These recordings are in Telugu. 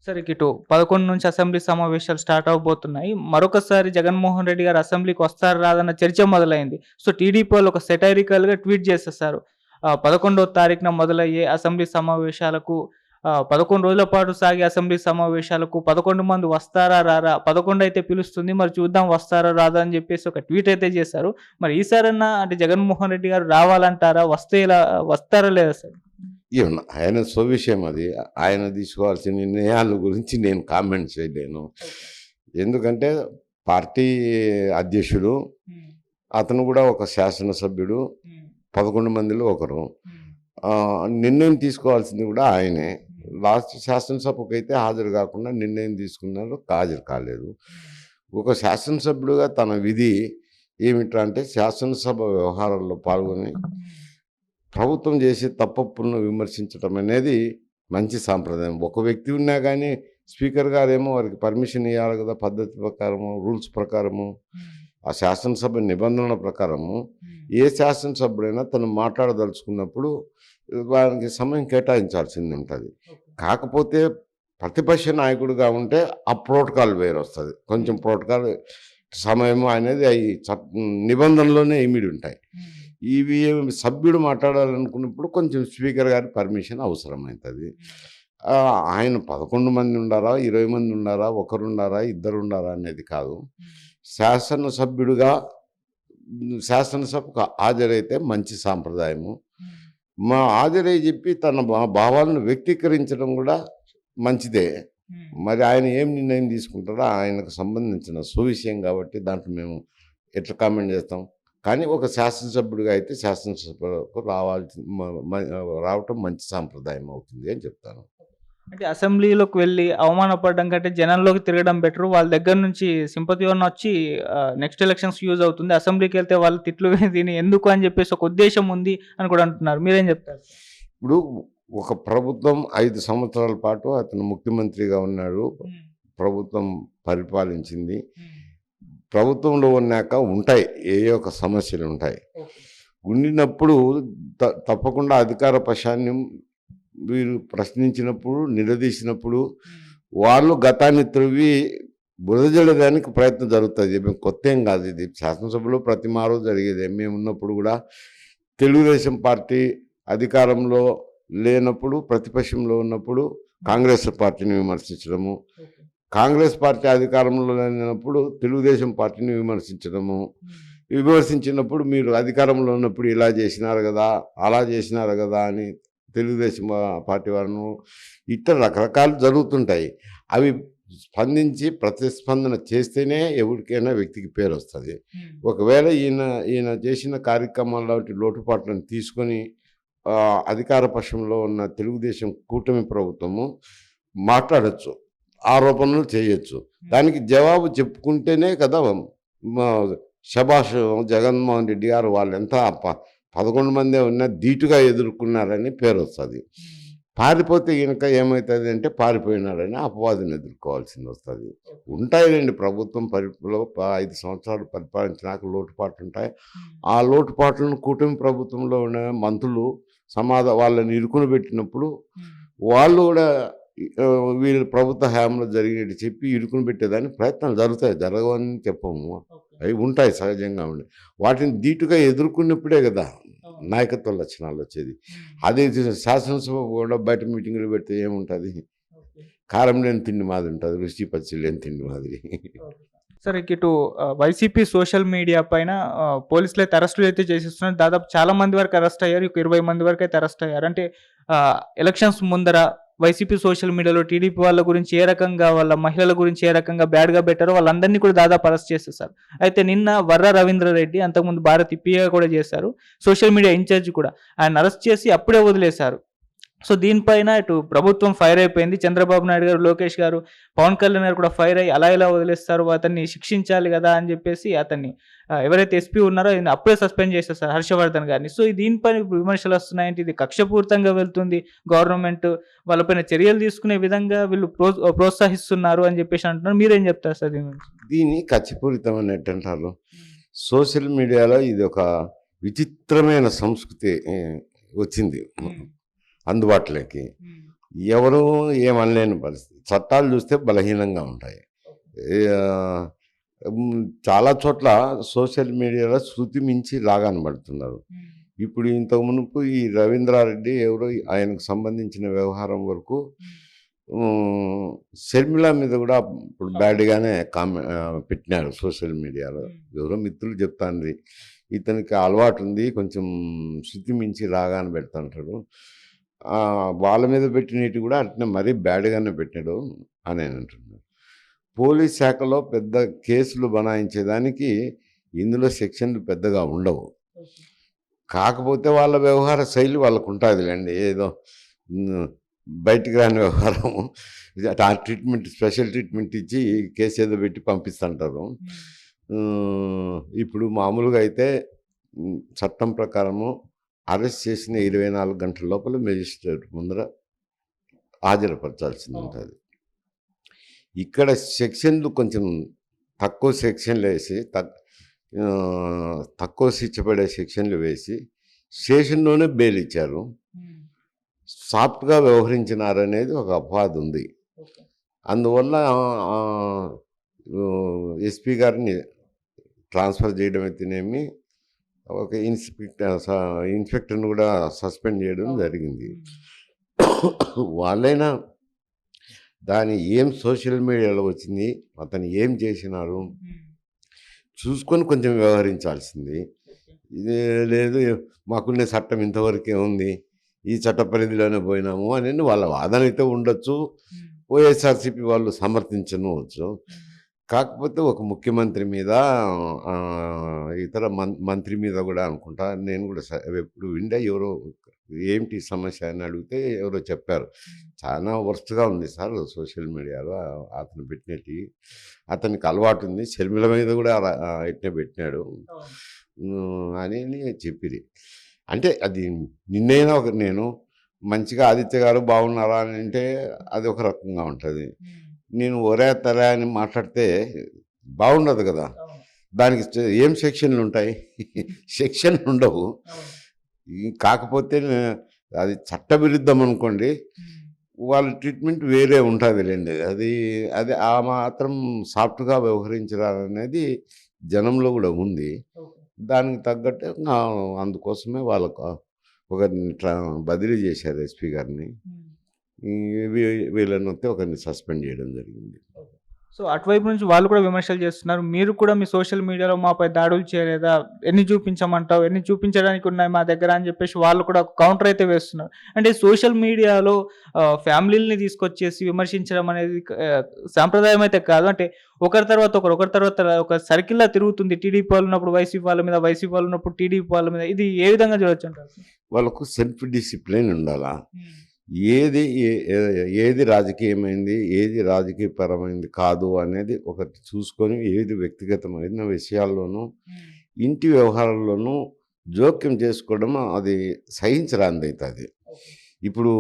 సరే ఇటు 11 నుంచి అసెంబ్లీ సమావేశాలు స్టార్ట్ అవ్వబోతున్నాయి. మరొకసారి జగన్మోహన్ రెడ్డి గారు అసెంబ్లీకి వస్తారా రాదన్న చర్చ మొదలైంది. సో, టీడీపీ వాళ్ళు ఒక సెటైరికల్‌గా ట్వీట్ చేసేసారు. 11వ తారీఖున మొదలయ్యే అసెంబ్లీ సమావేశాలకు 11 రోజుల పాటు సాగే అసెంబ్లీ సమావేశాలకు 11 మంది వస్తారా రారా? 11 అయితే పిలుస్తుంది. మరి చూద్దాం వస్తారా రాదా అని చెప్పేసి ఒక ట్వీట్ అయితే చేశారు. మరి ఈసారన్నా అంటే జగన్మోహన్ రెడ్డి గారు రావాలంటారా? వస్తే ఇలా వస్తారా లేదా సార్? ఏమన్నా ఆయన స్వవిషయం అది. ఆయన తీసుకోవాల్సిన నిర్ణయాల గురించి నేను కామెంట్ చేయలేను. ఎందుకంటే పార్టీ అధ్యక్షుడు, హ్మ్. అతను కూడా ఒక శాసనసభ్యుడు, హ్మ్. 11 మందిలో ఒకరు. హ్మ్. నిర్ణయం తీసుకోవాల్సింది కూడా ఆయనే. హ్మ్. లాస్ట్ శాసనసభకైతే హాజరు కాకుండా నిర్ణయం తీసుకున్నారు, హాజరు కాలేదు. ఒక శాసనసభ్యుడుగా తన విధి ఏమిట్రా అంటే శాసనసభ వ్యవహారాల్లో పాల్గొని ప్రభుత్వం చేసే తప్పప్పులను విమర్శించడం అనేది మంచి సాంప్రదాయం. ఒక వ్యక్తి ఉన్నా కానీ స్పీకర్ గారేమో వారికి పర్మిషన్ ఇవ్వాలి కదా, పద్ధతి ప్రకారము, రూల్స్ ప్రకారము, ఆ శాసనసభ నిబంధనల ప్రకారము ఏ శాసనసభ్యుడైనా తను మాట్లాడదలుచుకున్నప్పుడు వారికి సమయం కేటాయించాల్సింది ఉంటుంది. కాకపోతే ప్రతిపక్ష నాయకుడిగా ఉంటే ఆ ప్రోటోకాల్ వేరు వస్తుంది. కొంచెం ప్రోటోకాల్ సమయము అనేది అవి నిబంధనలోనే ఇమిడి ఉంటాయి. ఇవి సభ్యుడు మాట్లాడాలనుకున్నప్పుడు కొంచెం స్పీకర్ గారి పర్మిషన్ అవసరమవుతుంది. ఆయన 11 మంది ఉండారా, 20 మంది ఉండారా, ఒకరుండారా, ఇద్దరుండారా అనేది కాదు. శాసనసభ్యుడిగా శాసనసభకు హాజరైతే మంచి సాంప్రదాయము. హాజరై చెప్పి తన భావాలను వ్యక్తీకరించడం కూడా మంచిదే. మరి ఆయన ఏం నిర్ణయం తీసుకుంటారో ఆయనకు సంబంధించిన సువిషయం కాబట్టి దాంట్లో మేము ఎట్లా కామెంట్ చేస్తాం. కానీ ఒక శాసనసభ్యుడిగా అయితే శాసనసభకు రావటం మంచి సాంప్రదాయం అవుతుంది అని చెప్తాను. అంటే అసెంబ్లీలోకి వెళ్లి అవమానపడడం కంటే జనంలోకి తిరగడం బెటరు. వాళ్ళ దగ్గర నుంచి సింపతి ఏమన్నా వచ్చి నెక్స్ట్ ఎలక్షన్స్‌కి యూజ్ అవుతుంది. అసెంబ్లీకెళ్తే వాళ్ళు తిట్లు తిని ఎందుకు అని చెప్పేసి ఒక ఉద్దేశ్యం ఉంది అని కూడా అంటున్నారు. మీరేం చెప్తారు? ఇప్పుడు ఒక ప్రభుత్వం 5 సంవత్సరాల పాటు అతను ముఖ్యమంత్రిగా ఉన్నాడు. హ్మ్. ప్రభుత్వం పరిపాలించింది. హ్మ్. ప్రభుత్వంలో ఉన్నాక ఉంటాయి. ఒక సమస్యలు ఉంటాయి. ఓకే. ఉండినప్పుడు తప్పకుండా అధికార పక్షాన్ని వీరు ప్రశ్నించినప్పుడు, నిలదీసినప్పుడు వాళ్ళు గతాన్ని త్రవ్వి బురదజల్లడానికి ప్రయత్నం జరుగుతుంది. మేము కొత్త ఏం కాదు ఇది. శాసనసభలో ప్రతి మారు జరిగేదే. మేము ఉన్నప్పుడు కూడా తెలుగుదేశం పార్టీ అధికారంలో లేనప్పుడు, ప్రతిపక్షంలో ఉన్నప్పుడు కాంగ్రెస్ పార్టీని విమర్శించడము, కాంగ్రెస్ పార్టీ అధికారంలో లేనప్పుడు తెలుగుదేశం పార్టీని విమర్శించినప్పుడు మీరు అధికారంలో ఉన్నప్పుడు ఇలా చేసినారు కదా, అలా చేసినారు కదా అని తెలుగుదేశం పార్టీ వారు ఇట్లా రకరకాలు జరుగుతుంటాయి. అవి స్పందించి ప్రతిస్పందన చేస్తేనే ఎవరికైనా వ్యక్తికి పేరు వస్తుంది. ఒకవేళ ఈయన చేసిన కార్యక్రమాల లోటుపాట్లను తీసుకొని అధికార పక్షంలో ఉన్న తెలుగుదేశం కూటమి ప్రభుత్వము మాట్లాడచ్చు, ఆరోపణలు చేయొచ్చు. దానికి జవాబు చెప్పుకుంటేనే కదా శభాష్ జగన్మోహన్ రెడ్డి గారు వాళ్ళు ఎంత 11 మందే ఉన్నా ధీటుగా ఎదుర్కొన్నారని పేరు వస్తుంది. పారిపోతే ఈయనక ఏమవుతుంది అంటే పారిపోయినాడని అపవాదుని ఎదుర్కోవాల్సింది వస్తుంది. ఉంటాయిలేండి, ప్రభుత్వం 5 సంవత్సరాలు పరిపాలించినాక లోటుపాట్లు ఉంటాయి. ఆ లోటుపాట్లను కూటమి ప్రభుత్వంలో ఉన్న మంత్రులు వాళ్ళని ఇరుకుని పెట్టినప్పుడు వాళ్ళు కూడా వీళ్ళు ప్రభుత్వ హయాంలో జరిగినట్టు చెప్పి ఇరుకుని పెట్టేదాన్ని ప్రయత్నాలు జరుగుతాయి. జరగవని చెప్పము, అవి ఉంటాయి సహజంగా ఉండి. వాటిని ధీటుగా ఎదుర్కొన్నప్పుడే కదా నాయకత్వ లక్షణాలు వచ్చేది. అదే శాసనసభ కూడా బయట మీటింగులు పెడితే ఏముంటుంది? కారం లేని తిండి మాది ఉంటుంది, రుచి పచ్చి లేని తిండి మాదిరి. సరే ఇటు వైసీపీ సోషల్ మీడియా పైన పోలీసులు అయితే అరెస్టులు అయితే చేసేస్తున్నారు. దాదాపు చాలా మంది వరకు అరెస్ట్ అయ్యారు. 20 మంది వరకు అయితే అరెస్ట్ అయ్యారు. అంటే ఎలక్షన్స్ ముందర వైసీపీ సోషల్ మీడియాలో టీడీపీ వాళ్ళ గురించి ఏ రకంగా, వాళ్ళ మహిళల గురించి ఏ రకంగా బ్యాడ్‌గా పెట్టారో వాళ్ళందరినీ కూడా దాదాపు అరెస్ట్ చేసేసారు. అయితే నిన్న వర్ర రవీంద్రారెడ్డి, అంతకుముందు భారతి పిఏగా కూడా చేశారు. సోషల్ మీడియా ఇన్ఛార్జ్ కూడా. ఆయన అరెస్ట్ చేసి అప్పుడే వదిలేశారు. సో, దీనిపైన ఇటు ప్రభుత్వం ఫైర్ అయిపోయింది. చంద్రబాబు నాయుడు గారు, లోకేష్ గారు, పవన్ కళ్యాణ్ గారు కూడా ఫైర్ అయ్యి అలా ఎలా వదిలేస్తారు, అతన్ని శిక్షించాలి కదా అని చెప్పేసి అతన్ని ఎవరైతే ఎస్పీ ఉన్నారో ఆయన అప్పుడే సస్పెండ్ చేసేసారు, హర్షవర్ధన్ గారిని. సో, దీనిపైన విమర్శలు వస్తున్నాయంటే ఇది కక్షపూరితంగా వెళ్తుంది. గవర్నమెంట్ వాళ్ళపైన చర్యలు తీసుకునే విధంగా వీళ్ళు ప్రోత్సహిస్తున్నారు అని చెప్పేసి అంటున్నారు. మీరేం చెప్తారు సార్ దీని గురించి? దీన్ని కచ్చిపూరితం అన్నట్టు అంటారు. సోషల్ మీడియాలో ఇది ఒక విచిత్రమైన సంస్కృతి వచ్చింది అందుబాటులోకి. ఎవరు ఏమనలేని పరిస్థితి. చట్టాలు చూస్తే బలహీనంగా ఉంటాయి. ఆ, చాలా చోట్ల సోషల్ మీడియాలో శృతి మించి లాగాన పడుతున్నారు. ఇప్పుడు ఇంతకు మునుపు ఈ రవీంద్రారెడ్డి ఎవరో ఆయనకు సంబంధించిన వ్యవహారం వరకు షర్మిల మీద కూడా ఇప్పుడు బ్యాడ్గానే పెట్టినారు సోషల్ మీడియాలో. ఎవరో మిత్రులు చెప్తాండ్రి, ఇతనికి అలవాటు ఉంది, కొంచెం శృతి మించి రాగానే పెడతాంటాడు. వాళ్ళ మీద పెట్టినట్టు కూడా అట్నే మరీ బ్యాడ్గానే పెట్టాడు అని ఆయన అంటున్నాడు. పోలీస్ శాఖలో పెద్ద కేసులు బనాయించేదానికి ఇందులో సెక్షన్లు పెద్దగా ఉండవు. కాకపోతే వాళ్ళ వ్యవహార శైలి వాళ్ళకు ఉంటుందిలేండి. ఏదో బయటికి రాని వ్యవహారం ఆ ట్రీట్మెంట్, స్పెషల్ ట్రీట్మెంట్ ఇచ్చి కేసు ఏదో పెట్టి పంపిస్తుంటారు. ఇప్పుడు మామూలుగా అయితే చట్టం ప్రకారము అరెస్ట్ చేసిన 24 గంటల లోపల మెజిస్ట్రేట్ ముందర హాజరుపరచాల్సింది ఉంటుంది. ఇక్కడ సెక్షన్లు కొంచెం తక్కువ సెక్షన్లు వేసి తక్కువ శిక్ష పడే సెక్షన్లు వేసి స్టేషన్లోనే బెయిల్ ఇచ్చారు. సాఫ్ట్గా వ్యవహరించినారనేది ఒక అపవాదం ఉంది. అందువల్ల ఎస్పీ గారిని ట్రాన్స్ఫర్ చేయడం అయితేనేమి, ఒక ఇన్స్పెక్టర్ని కూడా సస్పెండ్ చేయడం జరిగింది. వాళ్ళైనా దాని ఏం సోషల్ మీడియాలో వచ్చింది, అతను ఏం చేసినారు చూసుకొని కొంచెం వ్యవహరించాల్సింది. ఇది లేదు, మాకున్న చట్టం ఇంతవరకే ఉంది, ఈ చట్ట పరిధిలోనే పోయినాము అని వాళ్ళ వాదన అయితే ఉండొచ్చు. వైఎస్ఆర్సీపీ వాళ్ళు సమర్థించవచ్చు. కాకపోతే ఒక ముఖ్యమంత్రి మీద, ఇతర మంత్రి మీద కూడా అనుకుంటా, నేను కూడా ఎప్పుడు విండా, ఎవరో ఏంటి సమస్య అని అడిగితే ఎవరో చెప్పారు, చాలా వర్స్ట్గా ఉంది సార్ సోషల్ మీడియాలో అతను పెట్టినట్టు, అతనికి అలవాటు ఉంది, షర్మిల మీద కూడా ఇట్నే పెట్టినాడు అని చెప్పిరి. అంటే అది నిన్నైనా నేను మంచిగా ఆదిత్య గారు బాగున్నారా అని అంటే అది ఒక రకంగా ఉంటుంది. నేను ఒరే తరా అని మాట్లాడితే బాగుండదు కదా. దానికి ఏం సెక్షన్లు ఉంటాయి? సెక్షన్లు ఉండవు. కాకపోతే అది చట్టవిరుద్ధం అనుకోండి, వాళ్ళ ట్రీట్మెంట్ వేరే ఉంటుందిలేండి. అది అది ఆ మాత్రం సాఫ్ట్గా వ్యవహరించాలనేది జనంలో కూడా ఉంది. దానికి తగ్గట్టు అందుకోసమే వాళ్ళకు ఒకరిని బదిలీ చేశారు ఎస్పీ గారిని. వీళ్ళని వస్తే ఒకరిని సస్పెండ్ చేయడం జరిగింది. సో అటువైపు నుంచి వాళ్ళు కూడా విమర్శలు చేస్తున్నారు. మీరు కూడా మీ సోషల్ మీడియాలో మాపై దాడులు చేయలేదా, ఎన్ని చూపించమంటావు, ఎన్ని చూపించడానికి ఉన్నాయి మా దగ్గర అని చెప్పేసి వాళ్ళు కూడా కౌంటర్ అయితే వేస్తున్నారు. అంటే సోషల్ మీడియాలో ఫ్యామిలీని తీసుకొచ్చేసి విమర్శించడం అనేది సాంప్రదాయం అయితే కాదు. అంటే ఒకరి తర్వాత ఒక సర్కిల్లా తిరుగుతుంది. టీడీపీ వాళ్ళు ఉన్నప్పుడు వైసీపీ వాళ్ళ మీద, వైసీపీ వాళ్ళు ఉన్నప్పుడు టీడీపీ వాళ్ళ మీద. ఇది ఏ విధంగా చూడొచ్చు అంటారు? వాళ్ళకు సెల్ఫ్ డిసిప్లిన్ ఉండాలా. ఏది రాజకీయమైంది, ఏది రాజకీయపరమైంది కాదు అనేది ఒకటి చూసుకొని, ఏది వ్యక్తిగతమైన విషయాల్లోనూ ఇంటి వ్యవహారాల్లోనూ జోక్యం చేసుకోవడం అది సహించరాంది అవుతుంది. ఇప్పుడు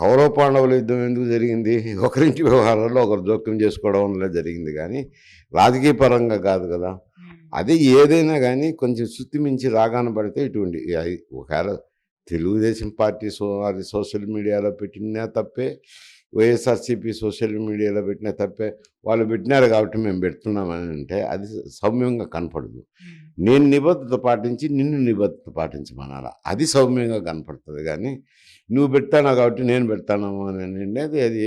కౌరవ పాండవుల యుద్ధం ఎందుకు జరిగింది? ఒకరింటి వ్యవహారాల్లో ఒకరు జోక్యం చేసుకోవడం వల్ల జరిగింది, కానీ రాజకీయ పరంగా కాదు కదా. అది ఏదైనా కానీ కొంచెం శృతి మించి రాగాన పడితే ఇటువంటి ఒకవేళ తెలుగుదేశం పార్టీ అది సోషల్ మీడియాలో పెట్టినా తప్పే, వైఎస్ఆర్సీపీ సోషల్ మీడియాలో పెట్టినా తప్పే. వాళ్ళు పెట్టినారు కాబట్టి మేము పెడుతున్నామని అంటే అది సౌమ్యంగా కనపడదు. నేను నిబద్ధత పాటించి నిన్ను నిబద్ధత పాటించమనాలా, అది సౌమ్యంగా కనపడుతుంది. కానీ నువ్వు పెడతానా కాబట్టి నేను పెడతాను అని అనేది అది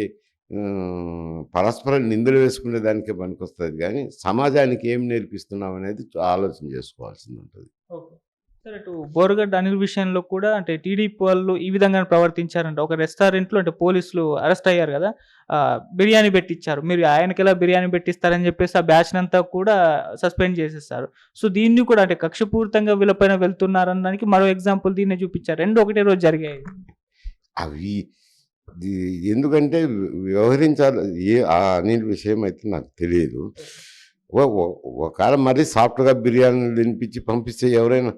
పరస్పరం నిందలు వేసుకునే దానికే పనికొస్తుంది. కానీ సమాజానికి ఏం నేర్పిస్తున్నాం అనేది ఆలోచన చేసుకోవాల్సింది ఉంటుంది. సరే, అటు బోరగడ్డ అనిల్ విషయంలో కూడా అంటే టీడీపీ వాళ్ళు ఈ విధంగా ప్రవర్తించారంట. ఒక రెస్టారెంట్లో అంటే పోలీసులు అరెస్ట్ అయ్యారు కదా, బిర్యానీ పెట్టించారు. మీరు ఆయనకి ఎలా బిర్యానీ పెట్టిస్తారని చెప్పేసి ఆ బ్యాచ్నంతా కూడా సస్పెండ్ చేసేస్తారు. సో దీన్ని కూడా అంటే కక్షపూరితంగా వీళ్ళపైన వెళ్తున్నారనడానికి మరో ఎగ్జాంపుల్ దీన్నే చూపించారు. రెండు ఒకటే రోజు జరిగాయి అవి. ఎందుకంటే వ్యవహరించాలి. ఆ అనిల్ విషయం అయితే నాకు తెలియదు. ఒకవేళ మరీ సాఫ్ట్గా బిర్యానీలు తినిపించి పంపిస్తే ఎవరైనా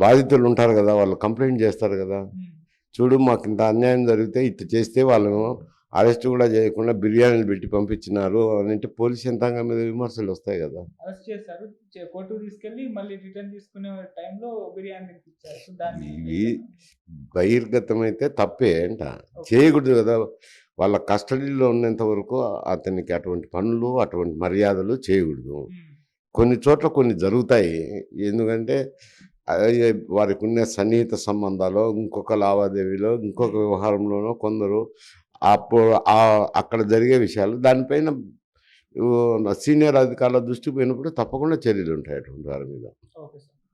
బాధితులు ఉంటారు కదా, వాళ్ళు కంప్లైంట్ చేస్తారు కదా. చూడు మాకు ఇంత అన్యాయం జరిగితే ఇట్లా చేస్తే వాళ్ళను అరెస్ట్ కూడా చేయకుండా బిర్యానీలు పెట్టి పంపించినారు అని అంటే పోలీస్ యంత్రాంగం మీద విమర్శలు వస్తాయి కదా. అరెస్ట్ చేశారు. కోర్టుకి తీసుకెళ్ళి మళ్ళీ రిటర్న్ తీసుకునే టైంలో బిర్యానీ తినిపించారు. సో దాన్ని ఇవి బహిర్గతమైతే తప్పే అంట, చేయకూడదు కదా. వాళ్ళ కస్టడీలో ఉన్నంత వరకు అతనికి అటువంటి పనులు అటువంటి మర్యాదలు చేయకూడదు. కొన్ని చోట్ల కొన్ని జరుగుతాయి. ఎందుకంటే వారికి ఉన్న సన్నిహిత సంబంధాలు ఇంకొక లావాదేవీలో ఇంకొక వ్యవహారంలోనో కొందరు అప్పుడు అక్కడ జరిగే విషయాలు దానిపైన సీనియర్ అధికారుల దృష్టికి పోయినప్పుడు తప్పకుండా చర్యలు ఉంటాయి అటువంటి వారి మీద. Okay sir.